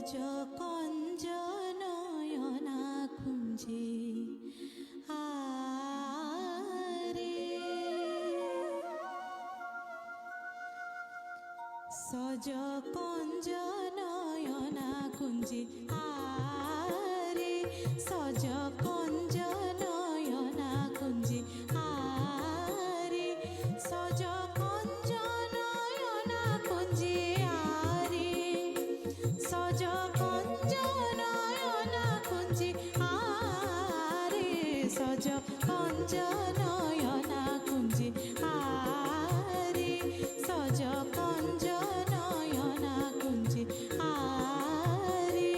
সজ কঞ্জ নয়না কুঞ্জে আরে সজ কঞ্জ নয়না কুঞ্জে আরে সজ কঞ্জ নয়না কুঞ্জে আরে সজ কঞ্জ নয়না কুঞ্জে আরে সজ কঞ্জ নয়না কুঞ্জে আরে সজ কঞ্জ নয়না কুঞ্জে আরে সজ কঞ্জ নয়না কুঞ্জে আরে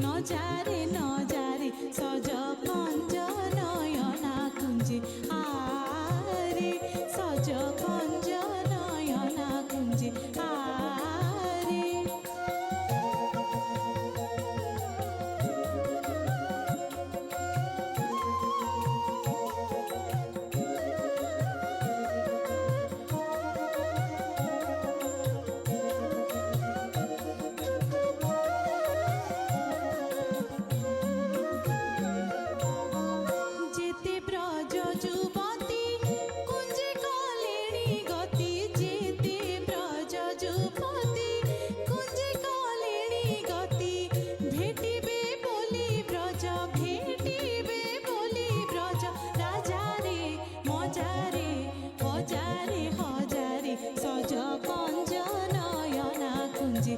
নজারে নজারে সজ কঞ্জ নয়না কুঞ্জে আরে সজ কঞ্জ নয়না কুঞ্জে আরে হজারে সজ কঞ্জ নয়না কুঞ্জে